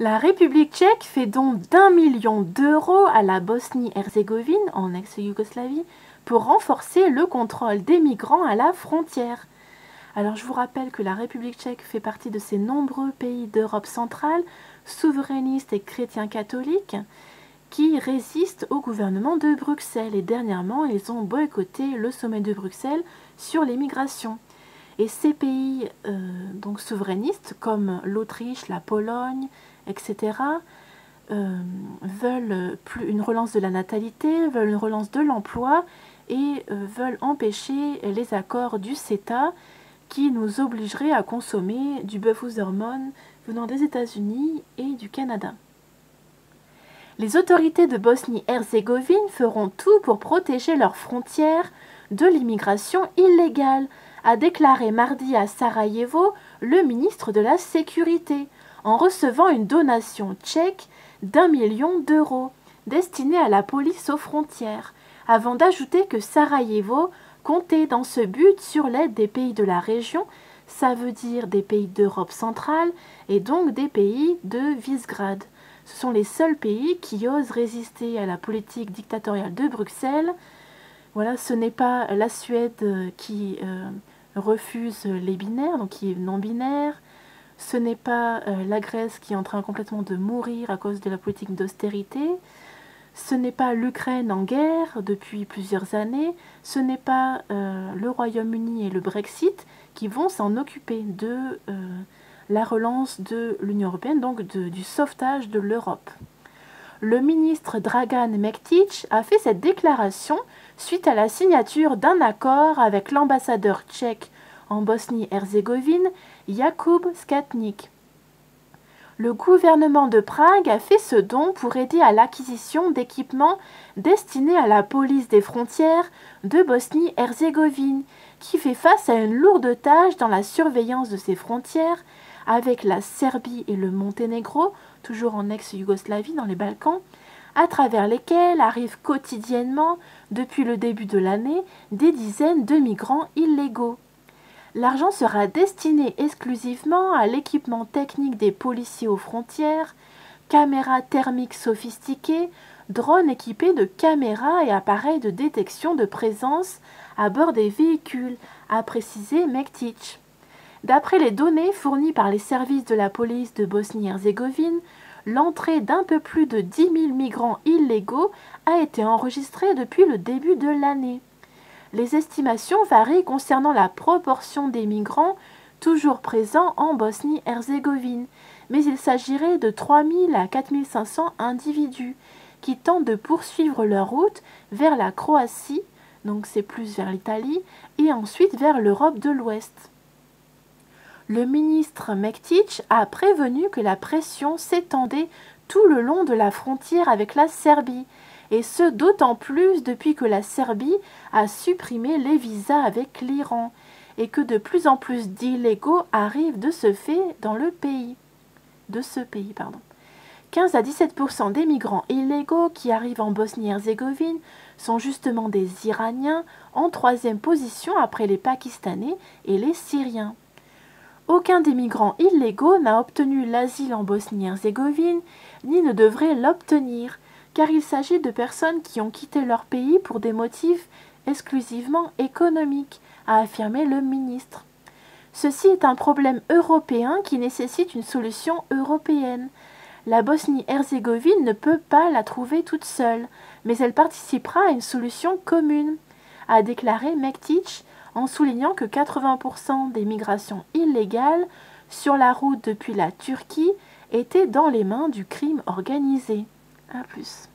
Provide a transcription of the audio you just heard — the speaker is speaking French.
La République tchèque fait don d'1 million d'euros à la Bosnie-Herzégovine, en ex-Yougoslavie, pour renforcer le contrôle des migrants à la frontière. Alors je vous rappelle que la République tchèque fait partie de ces nombreux pays d'Europe centrale, souverainistes et chrétiens catholiques, qui résistent au gouvernement de Bruxelles. Et dernièrement, ils ont boycotté le sommet de Bruxelles sur les migrations. Et ces pays donc souverainistes, comme l'Autriche, la Pologne, etc., veulent une relance de la natalité, veulent une relance de l'emploi et veulent empêcher les accords du CETA qui nous obligerait à consommer du bœuf aux hormones venant des États-Unis et du Canada. Les autorités de Bosnie-Herzégovine feront tout pour protéger leurs frontières de l'immigration illégale, a déclaré mardi à Sarajevo le ministre de la Sécurité, en recevant une donation tchèque d'1 million d'euros destinée à la police aux frontières, avant d'ajouter que Sarajevo comptait dans ce but sur l'aide des pays de la région, ça veut dire des pays d'Europe centrale et donc des pays de Visegrad. Ce sont les seuls pays qui osent résister à la politique dictatoriale de Bruxelles. Voilà, ce n'est pas la Suède qui refuse les binaires, donc qui est non-binaire. Ce n'est pas la Grèce qui est en train complètement de mourir à cause de la politique d'austérité. Ce n'est pas l'Ukraine en guerre depuis plusieurs années. Ce n'est pas le Royaume-Uni et le Brexit qui vont s'en occuper de la relance de l'Union européenne, donc du sauvetage de l'Europe. Le ministre Dragan Mektić a fait cette déclaration suite à la signature d'un accord avec l'ambassadeur tchèque en Bosnie-Herzégovine, Jakub Skatnik. Le gouvernement de Prague a fait ce don pour aider à l'acquisition d'équipements destinés à la police des frontières de Bosnie-Herzégovine, qui fait face à une lourde tâche dans la surveillance de ses frontières avec la Serbie et le Monténégro, toujours en ex-Yougoslavie dans les Balkans, à travers lesquels arrivent quotidiennement, depuis le début de l'année, des dizaines de migrants illégaux. L'argent sera destiné exclusivement à l'équipement technique des policiers aux frontières, caméras thermiques sophistiquées, drones équipés de caméras et appareils de détection de présence à bord des véhicules, a précisé Mektić. D'après les données fournies par les services de la police de Bosnie-Herzégovine, l'entrée d'un peu plus de 10 000 migrants illégaux a été enregistrée depuis le début de l'année. Les estimations varient concernant la proportion des migrants toujours présents en Bosnie-Herzégovine, mais il s'agirait de 3 000 à 4 500 individus qui tentent de poursuivre leur route vers la Croatie, donc c'est plus vers l'Italie, et ensuite vers l'Europe de l'Ouest. Le ministre Mektić a prévenu que la pression s'étendait tout le long de la frontière avec la Serbie, et ce d'autant plus depuis que la Serbie a supprimé les visas avec l'Iran, et que de plus en plus d'illégaux arrivent de ce fait dans le pays. 15 à 17% des migrants illégaux qui arrivent en Bosnie-Herzégovine sont justement des Iraniens, en troisième position après les Pakistanais et les Syriens. Aucun des migrants illégaux n'a obtenu l'asile en Bosnie-Herzégovine, ni ne devrait l'obtenir, car il s'agit de personnes qui ont quitté leur pays pour des motifs exclusivement économiques, a affirmé le ministre. Ceci est un problème européen qui nécessite une solution européenne. La Bosnie-Herzégovine ne peut pas la trouver toute seule, mais elle participera à une solution commune, a déclaré Mektić, en soulignant que 80% des migrations illégales sur la route depuis la Turquie étaient dans les mains du crime organisé. A plus.